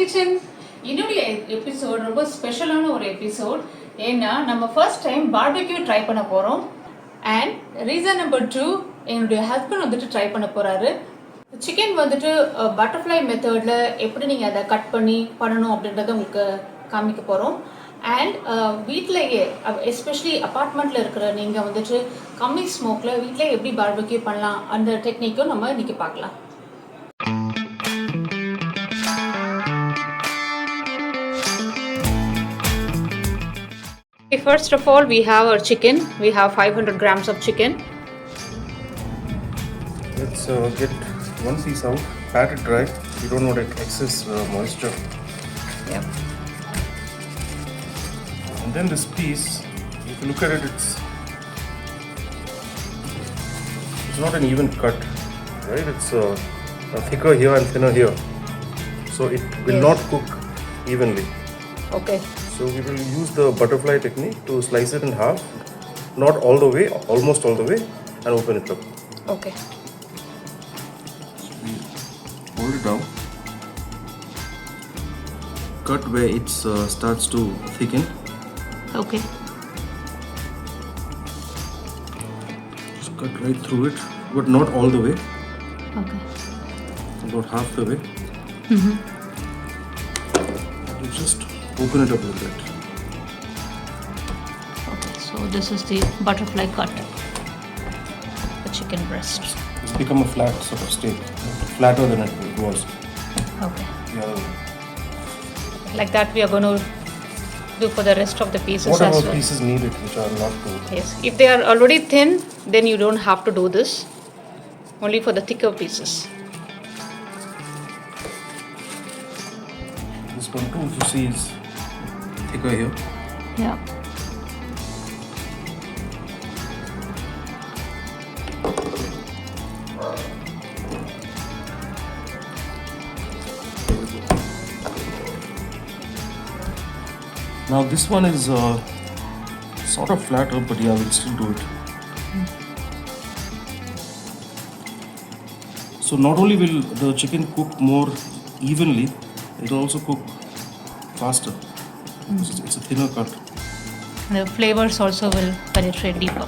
Kitchen. இன்னொரு episode ரொம்ப ஸ்பெஷலான ஒரு எபிசோட். ஏன்னா நம்ம ஃபர்ஸ்ட் டைம் பார்பெக்யூ ட்ரை பண்ண போகிறோம். அண்ட் ரீசன் நம்பர் 2, என்னுடைய ஹஸ்பண்ட் வந்துட்டு ட்ரை பண்ண போகிறாரு. சிக்கன் வந்துட்டு பட்டர்ஃப்ளை மெத்தடில் எப்படி நீங்கள் அதை கட் பண்ணணும் அப்படின்றத உங்களுக்கு காமிக்க போகிறோம். அண்ட் வீட்டிலேயே எஸ்பெஷலி அப்பார்ட்மெண்ட்டில் இருக்கிற நீங்கள் வந்துட்டு கம்மி ஸ்மோக்கில் வீட்டிலே எப்படி பார்பெக்யூ பண்ணலாம் அந்த டெக்னிக்கும் நம்ம இன்றைக்கி பார்க்கலாம். First of all, we have our chicken. We have 500 grams of chicken. Let's get one piece out, pat it dry. You don't want excess moisture. Yeah. And then this piece, if you look at it, it's not an even cut, right? It's thicker here and thinner here, so it will not cook evenly. Okay. So we will use the butterfly technique to slice it in half, not all the way, almost all the way, and open it up. Okay. So we hold it down, cut where it starts to thicken. Okay. Just cut right through it, but not all the way. Okay. About half the way. Mm-hmm. You just open it up like that. Okay, so this is the butterfly cut, the chicken breast. It's become a flat sort of steak, flatter than it was. Okay. The other way. Like that we are going to do for the rest of the pieces Whatever as well. pieces needed, which are not too. Yes, if they are already thin, then you don't have to do this. Only for the thicker pieces. This one too, if you see, is thicker here. Yeah. Now this one is sort of flatter, but yeah, we'll still do it. So not only will the chicken cook more evenly, it will also cook faster. It's a thinner cut. The flavors also will penetrate deeper.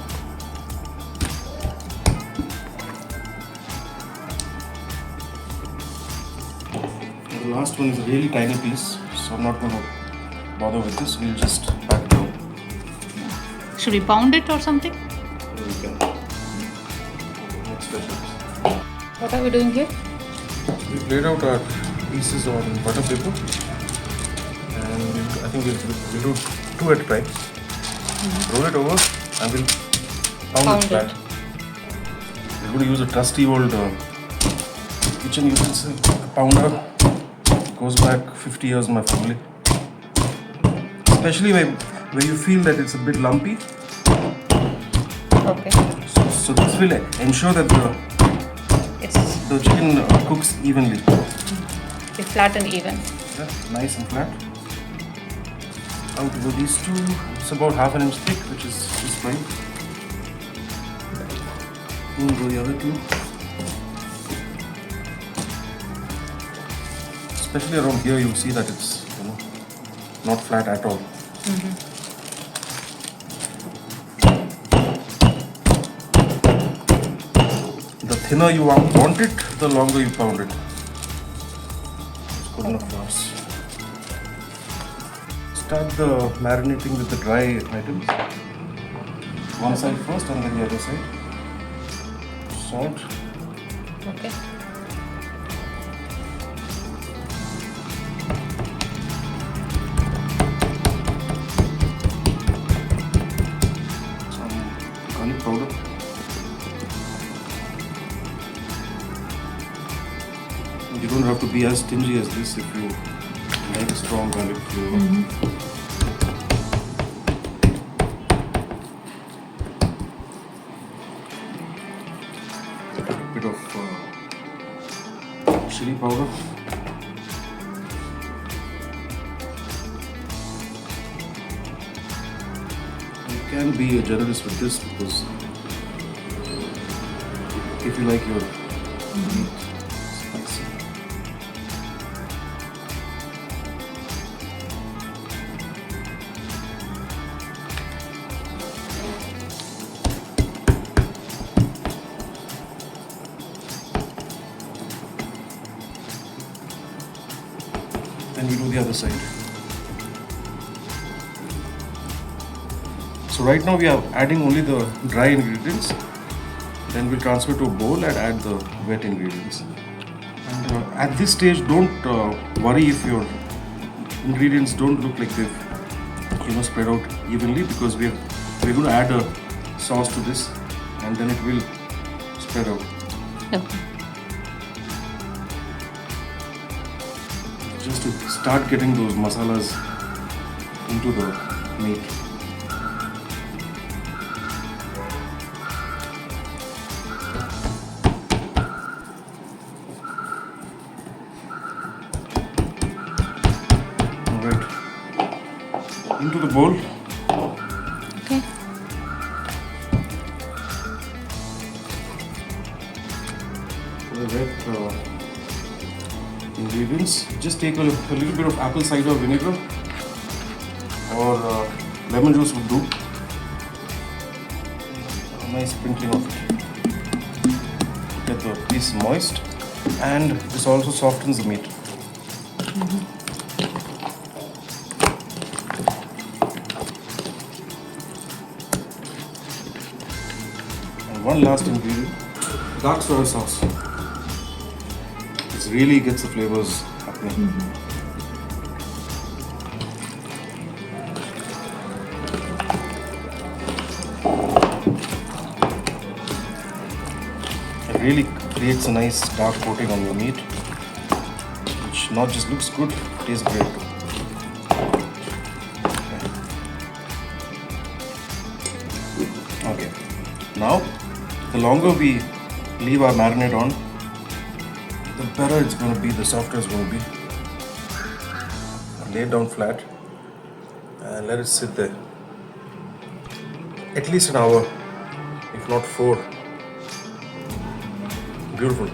The last one is a really tiny piece, so I'm not going to bother with this. We'll just pack it down. Should we pound it or something? We can. Next step. What are we doing here? We've laid out our pieces on butter paper, and I think we'll do two at a time. Roll it over and we'll pound it flat. We're going to use a trusty old kitchen utensil, a pounder. It goes back 50 years in my family. Especially where you feel that it's a bit lumpy. Okay. So this will ensure that the chicken cooks evenly. Be flat and even. Yeah, nice and flat. Out go these two. It's about half an inch thick, which is just fine. In go the other two. Especially around here, you'll see that it's not flat at all. The thinner you want it, the longer you pound it. It's good enough for us. Start the marinating with the dry items. One side first and then the other side. Salt. Okay. Some garlic powder. You don't have to be as stingy as this if you like strong garlic flavor. A bit of chili powder. You can be generous with this because if you like your meat spicy. and we do the other side. So right now we are adding only the dry ingredients. Then we'll transfer to a bowl and add the wet ingredients. And at this stage, don't worry if your ingredients don't look like they've spread out evenly, because we're going to add a sauce to this, and then it will spread out. Okay. Just to start getting those masalas into the meat. Into the bowl. Okay. The wet ingredients. Just take a little bit of apple cider vinegar or lemon juice would do. A nice sprinkling of it. Get the piece moist, and this also softens the meat. One last ingredient, dark soy sauce. This really gets the flavors happening. It really creates a nice dark coating on your meat, which not just looks good, tastes great too. Okay. Now, the longer we leave our marinade on, the better it's going to be, the softer it's going to be. Lay it down flat and let it sit there. At least an hour, if not 4. Beautiful.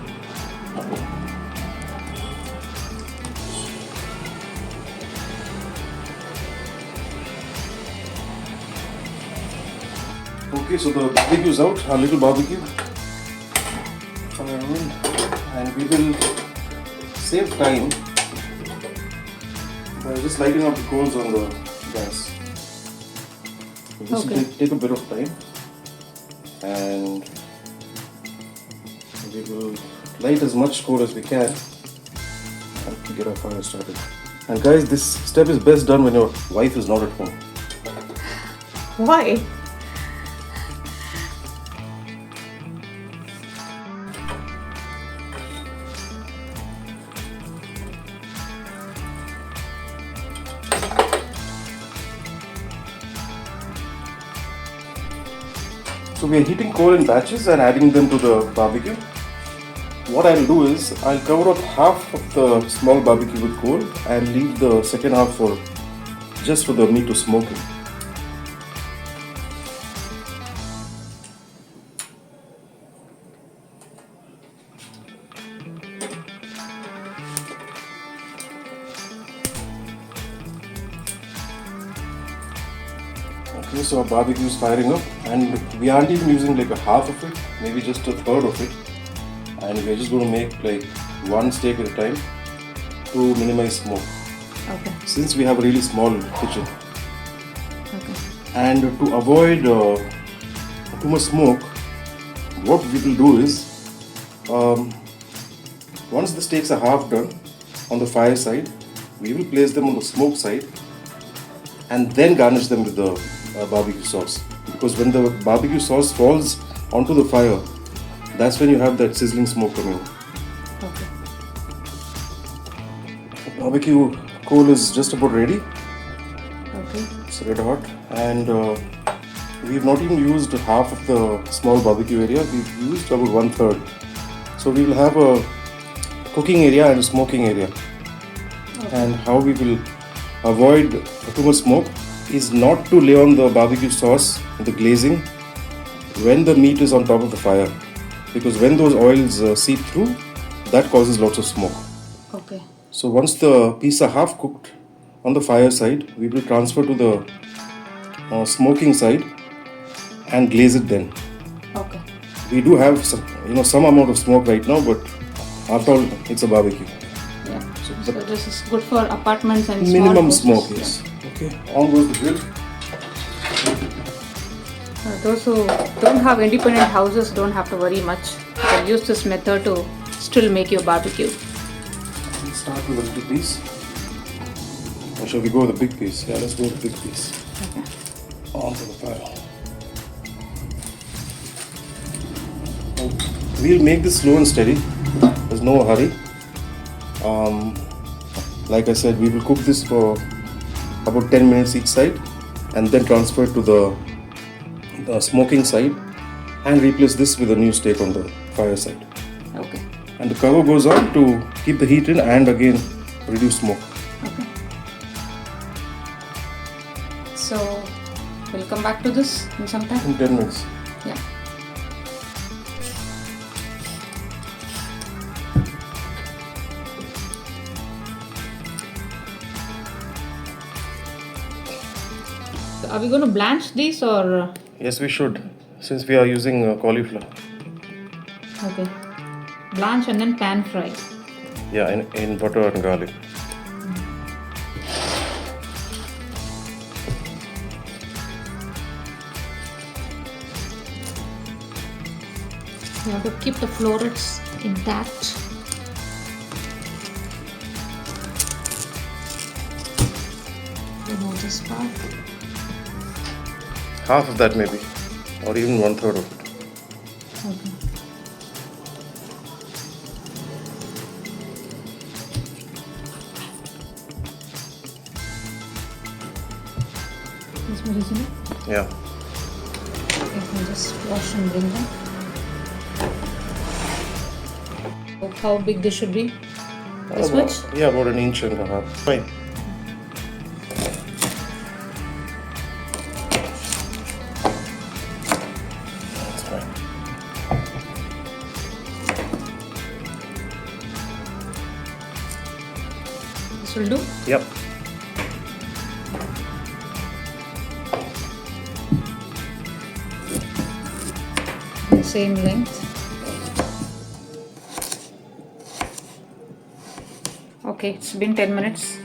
Okay, so the barbecue is out, our little barbecue. And we will save time by just lighting up the coals on the gas. This will take a bit of time, and we will light as much coal as we can and get our fire started. And guys, this step is best done when your wife is not at home. Why? So we are heating coal in batches and adding them to the barbecue. What I'll do is I'll cover up half of the small barbecue with coal and leave the second half for just for the meat to smoke in. Okay, so our barbecue is firing up, and we aren't even using like a half of it, maybe just a third of it. And we're just going to make like one steak at a time to minimize smoke. Okay. Since we have a really small kitchen. Okay. And to avoid too much smoke, what we will do is, once the steaks are half done on the fire side, we will place them on the smoke side and then garnish them with the barbecue sauce. Because when the barbecue sauce falls onto the fire, that's when you have that sizzling smoke coming. Okay. The barbecue coal is just about ready. Okay. It's red hot, and we've not even used half of the small barbecue area. We've used about 1/3. So we will have a cooking area and a smoking area. Okay. And how we will avoid too much smoke is not to lay on the barbecue sauce, the glazing, when the meat is on top of the fire. Because when those oils seep through, that causes lots of smoke. Okay. So once the piece are half cooked on the fire side, we will transfer to the smoking side and glaze it then. Okay. We do have some amount of smoke right now, but after all, it's a barbecue. Yeah. So So this is good for apartments and small minimum houses. smoke, yes. Okay, on goes the grill. Those who don't have independent houses don't have to worry much. You can use this method to still make your barbecue. Let's start with a little piece. Or shall we go with the big piece? Yeah, let's go with the big piece. Okay. Onto the fire. We'll make this slow and steady. There's no hurry. Like I said, we will cook this for about 10 minutes each side and then transfer it to the smoking side and replace this with a new steak on the fire side. Okay. And the cover goes on to keep the heat in and again reduce smoke. Okay. So we'll come back to this in some time. In 10 minutes. Yeah. Are we going to blanch these or? Yes, we should, since we are using cauliflower. Okay. Blanch and then pan fry. Yeah, in butter and garlic. You have to keep the florets intact. You know this part. Half of that maybe, or even 1/3 of it. Okay. This one, isn't it? Yeah. Okay, I'll just wash and bring them. How big this should be? This much? Yeah, about 1.5 inches. Fine. That's fine. This will do? Yep. Same length. Okay, it's been 10 minutes.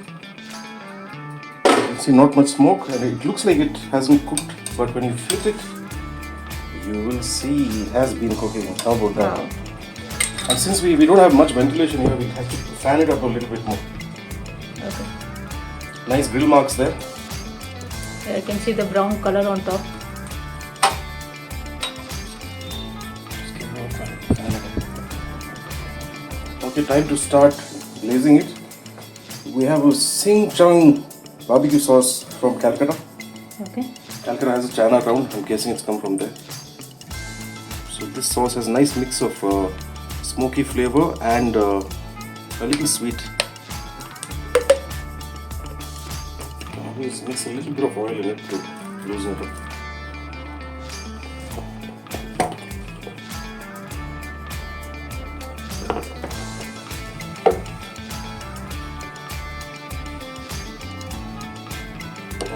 See, not much smoke, and it looks like it hasn't cooked, but when you flip it, you will see it has been cooking. How about that? Wow. And since we don't have much ventilation here, we'll have to fan it up a little bit more. Okay. Nice grill marks there. I can see the brown color on top. Okay, time to start glazing it. We have a Sing Chung barbecue sauce from Calcutta. Okay. Calcutta has a Chinatown. I'm guessing it's come from there. So this sauce has a nice mix of smoky flavor and a little sweet. Always mix a little bit of oil in it to loosen it up.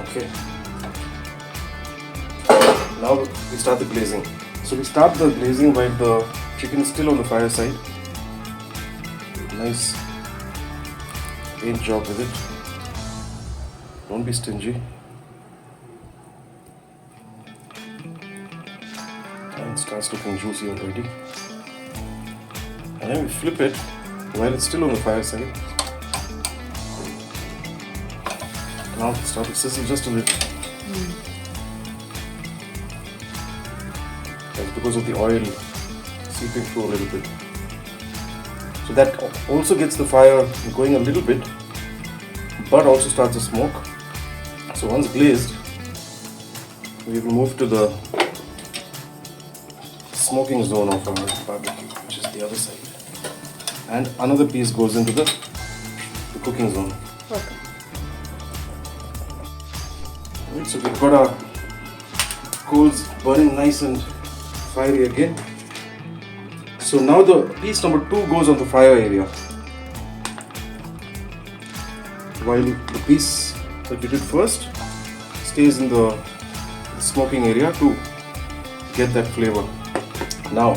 Okay. Now we start the glazing. So we start the glazing while the chicken is still on the fire side. Nice paint job with it. Don't be stingy. And it starts looking juicy already. And then we flip it while it's still on the fire side. Now start to sizzle just a little. That's because of the oil seeping through a little bit. So that also gets the fire going a little bit, but also starts the smoke. So once glazed, we will move to the smoking zone of our barbecue, which is the other side. And another piece goes into the cooking zone. Okay. Right, so we've got our coals burning nice and fiery again. So now the piece number 2 goes on the fire area, while the piece that we did first stays in the smoking area to get that flavor. Now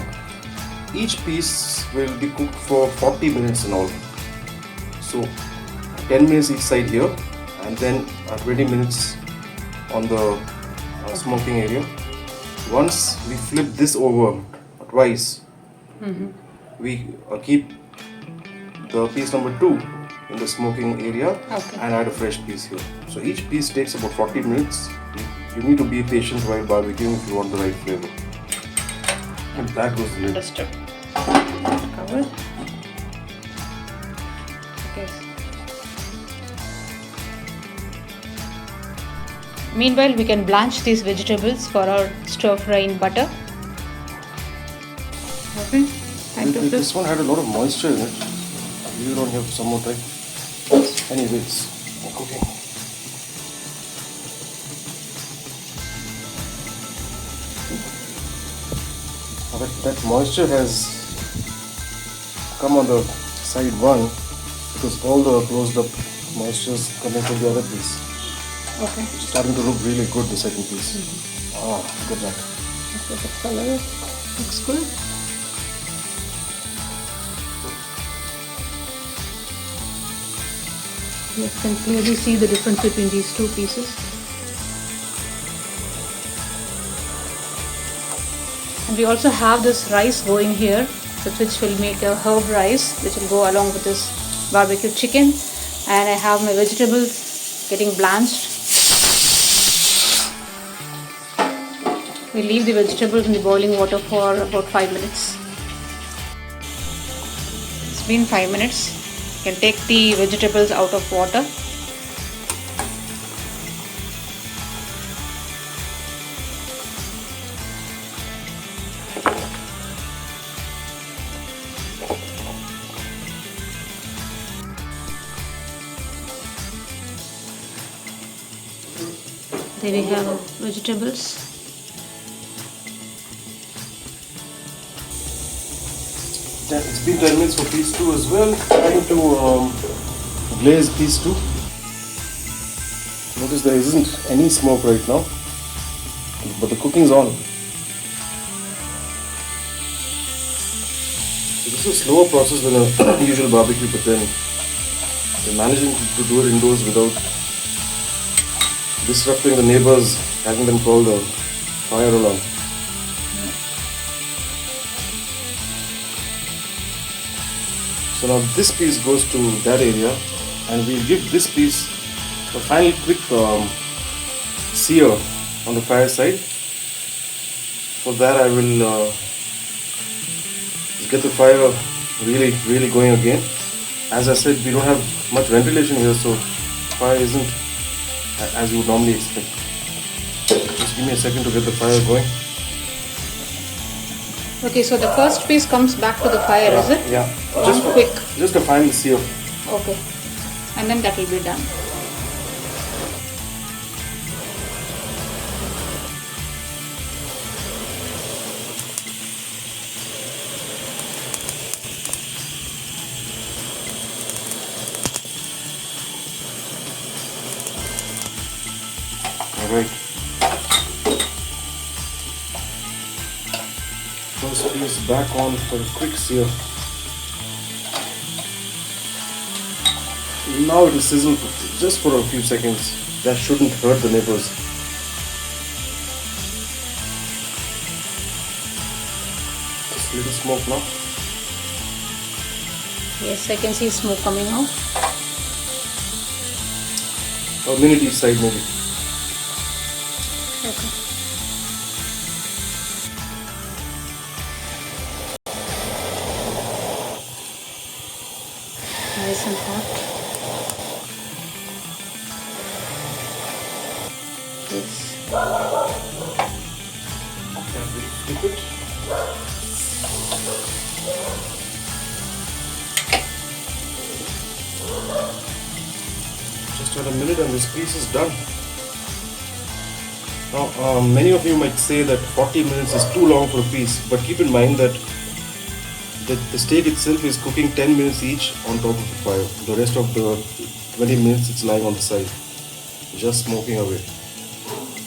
each piece will be cooked for 40 minutes in all. So 10 minutes each side here, and then 20 minutes on the smoking area. Once we flip this over twice, we keep the piece number 2 in the smoking area and add a fresh piece here. So each piece takes about 40 minutes. You need to be patient while barbecuing if you want the right flavor. And that goes the lid. Understood. Cover. Okay. Meanwhile, we can blanch these vegetables for our stir fry in butter. Okay. This one had a lot of moisture in it. You don't have some more time. Anyways, cooking. That moisture has come on the side 1 because all the closed up moisture is coming from the other piece. Okay. It's starting to look really good, the second piece. Good that. Okay, the color looks good. You can clearly see the difference between these two pieces. And we also have this rice going here, which will make a herb rice, which will go along with this barbecue chicken. And I have my vegetables getting blanched. We leave the vegetables in the boiling water for about 5 minutes. It's been 5 minutes. You can take the vegetables out of water. There we have vegetables. It's been 10 minutes for piece 2 as well. Trying to glaze piece 2. Notice there isn't any smoke right now, but the cooking's on. So this is a slower process than a usual barbecue, but then we're managing to do it indoors without disrupting the neighbors, having them call the fire alarm. So now this piece goes to that area, and we'll give this piece a final quick sear on the fire side. For that I will get the fire really going again. As I said, we don't have much ventilation here, so fire isn't as you would normally expect. Just give me a second to get the fire going. Okay, so the first piece comes back to the fire, is it? Yeah. Quick. Just a final sear. Okay. And then that will be done. Alright. First piece back on for a quick sear. Now it will sizzle just for a few seconds. That shouldn't hurt the neighbors. Just a little smoke now. Yes, I can see smoke coming out. A minute each side maybe. Okay. Nice and hot. Yes. And we flip it. Just add a minute and this piece is done. Now, many of you might say that 40 minutes is too long for a piece, but keep in mind that the steak itself is cooking 10 minutes each on top of the fire. The rest of the 20 minutes it's lying on the side, just smoking away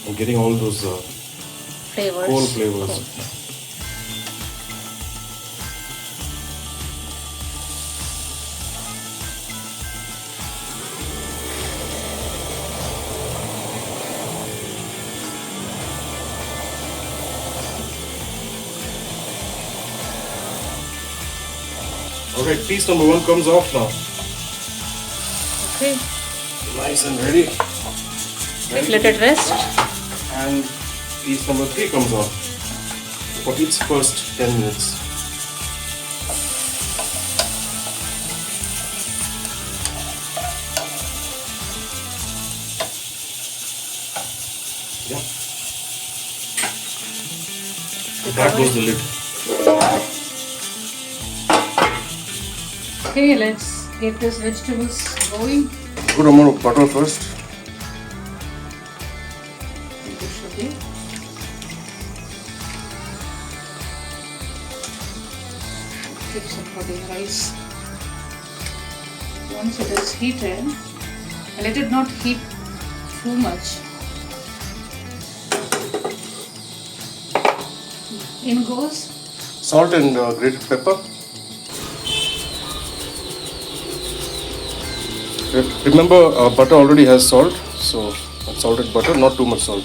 and getting all those Flavors. coal flavors. Cool. Alright, piece number 1 comes off now. Okay. Nice and ready. Let it rest. And piece number 3 comes off for its first 10 minutes. Yeah. That was the lid. Okay, let's get these vegetables going. Good amount of butter first. This should be. Keep some for the rice. Once it is heated, let it not heat too much. In goes Salt and grated pepper. Remember, butter already has salt, so salted butter, not too much salt.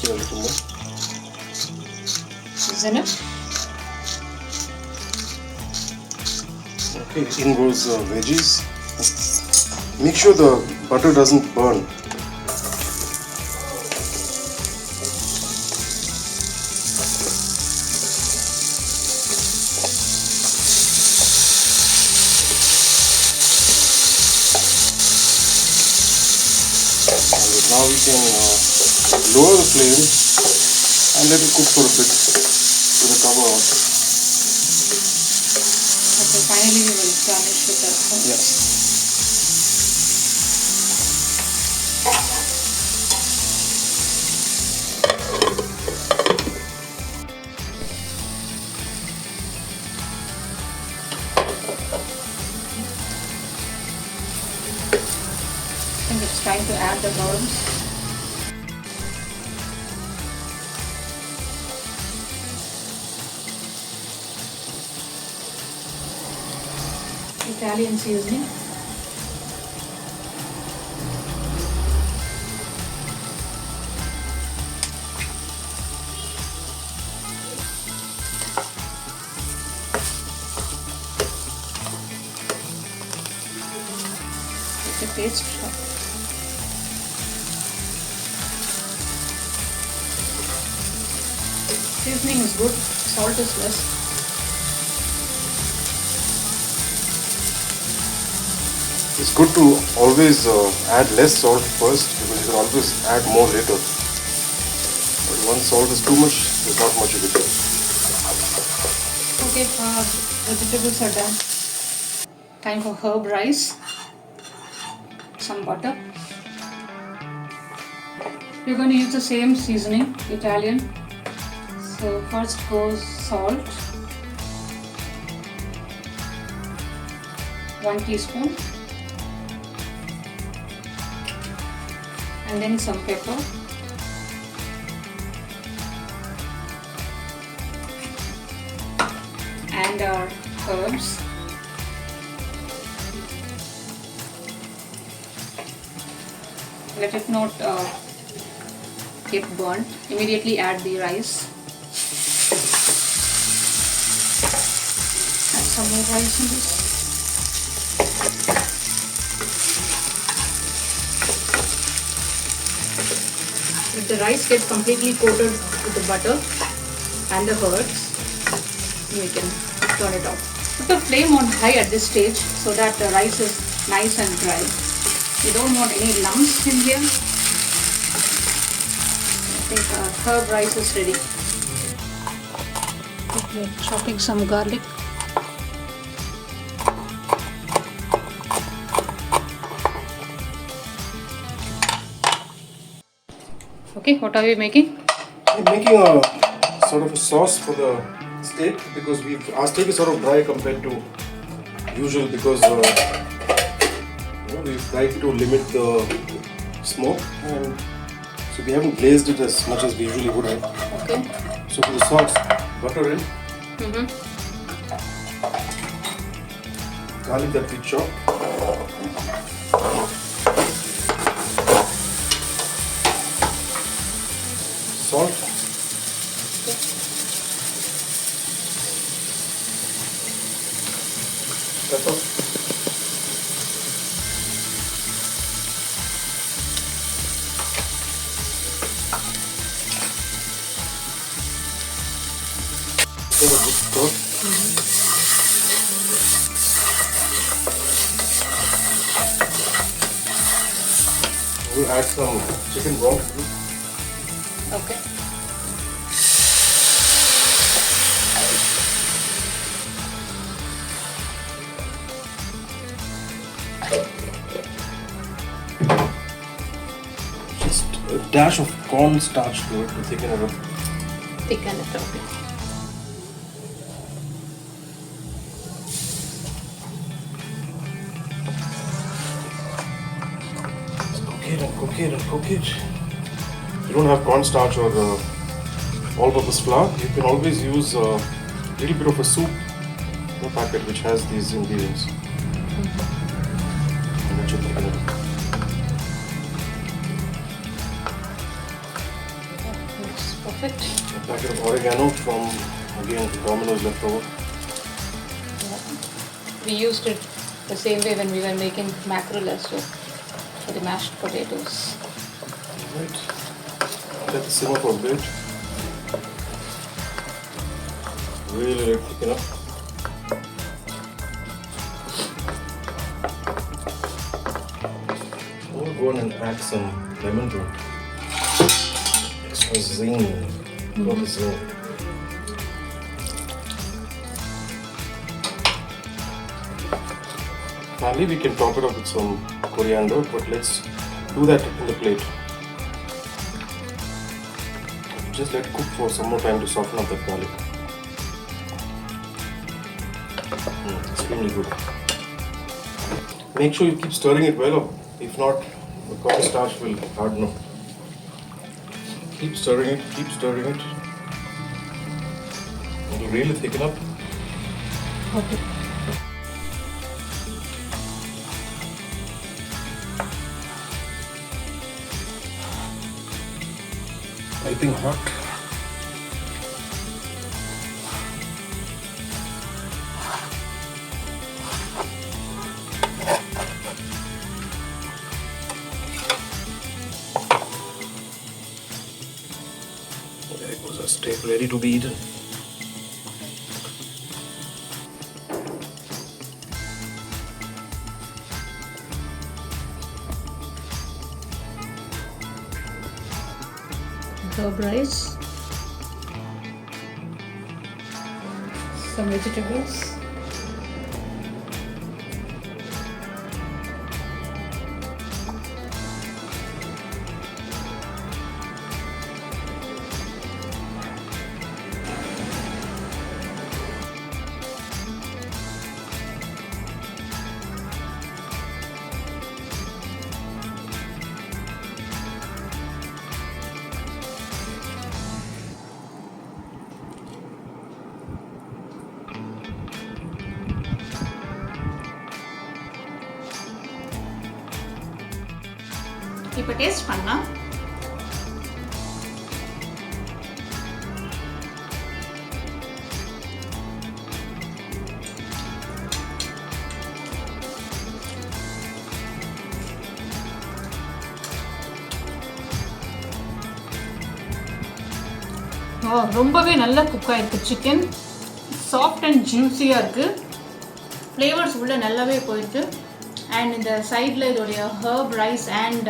Here a little more. season it. Okay, in goes veggies. Make sure the butter doesn't burn. Now we can lower the flame and let it cook for a bit with the cover on. Okay, finally we will garnish with the herbs. Yeah. I think it's time to add the herbs. Italian seasoning. It's a taste. Seasoning is good, salt is less. It's good to always add less salt first because you can always add more later. But once salt is too much, there's not much you can do. Okay, vegetables are done. Time for herb rice. Some butter. We're going to use the same seasoning, Italian. So first goes salt. 1 teaspoon. And then some pepper. And our herbs. Let it not get burnt. Immediately add the rice. Add some more rice in this. If the rice gets completely coated with the butter and the herbs, we can turn it off. Put the flame on high at this stage so that the rice is nice and dry. We don't want any lumps in here. I think our herb rice is ready. Okay, chopping some garlic. Okay, what are we making? I'm making a sort of a sauce for the steak because our steak is sort of dry compared to usual because we've tried to limit the smoke and so we haven't glazed it as much as we usually would have. Okay. So for the sauce, butter in, garlic that we chopped, salt, pepper. Give a good stir. We'll add some chicken broth. Okay. Just a dash of cornstarch to it to thicken it up. Thicken it, okay. Cook it and cook it. You don't have cornstarch or all-purpose flour, you can always use a little bit of a soup packet which has these ingredients. And that should thicken it up. Looks perfect. A packet of oregano from, again, Domino's leftover. Yeah. We used it the same way when we were making mackerel as well, for the mashed potatoes. Right. Let it simmer for a bit. Really let it thicken up. We'll go on and add some lemon to it. Extra zing. Got the zing. Finally, we can top it up with some coriander, but let's do that in the plate. Just let it cook for some more time to soften up that garlic. Extremely good. Make sure you keep stirring it well, or if not, the cornstarch will harden up. Keep stirring it, keep stirring it. It will really thicken up. Okay. Piping hot. There goes our steak ready to be eaten. Herb rice, some vegetables, இப்போ taste பண்ணலாம். ரொம்பவே நல்லா cook ஆயிருக்கு. Chicken soft and ஜூஸியாக இருக்குது. Flavours உள்ள நல்லாவே போயிருக்கு. அண்ட் இந்த சைடில் இதோடைய herb rice and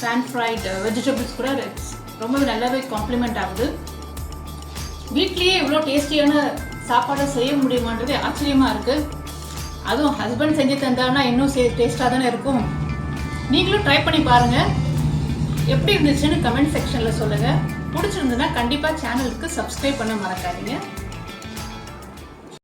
pan fried vegetables கூட ரொம்பவே நல்லாவே காம்ப்ளிமெண்ட் ஆகுது. வீட்லேயே இவ்வளோ டேஸ்டியான சாப்பாடை செய்ய முடியுமான்றது ஆச்சரியமாக இருக்குது. அதுவும் ஹஸ்பண்ட் செஞ்சு தந்தாங்கன்னா இன்னும் டேஸ்ட்டாக தானே இருக்கும். நீங்களும் ட்ரை பண்ணி பாருங்கள். எப்படி இருந்துச்சுன்னு கமெண்ட் செக்ஷனில் சொல்லுங்கள். பிடிச்சிருந்ததுன்னா கண்டிப்பாக சேனலுக்கு சப்ஸ்கிரைப் பண்ண மறக்காதீங்க.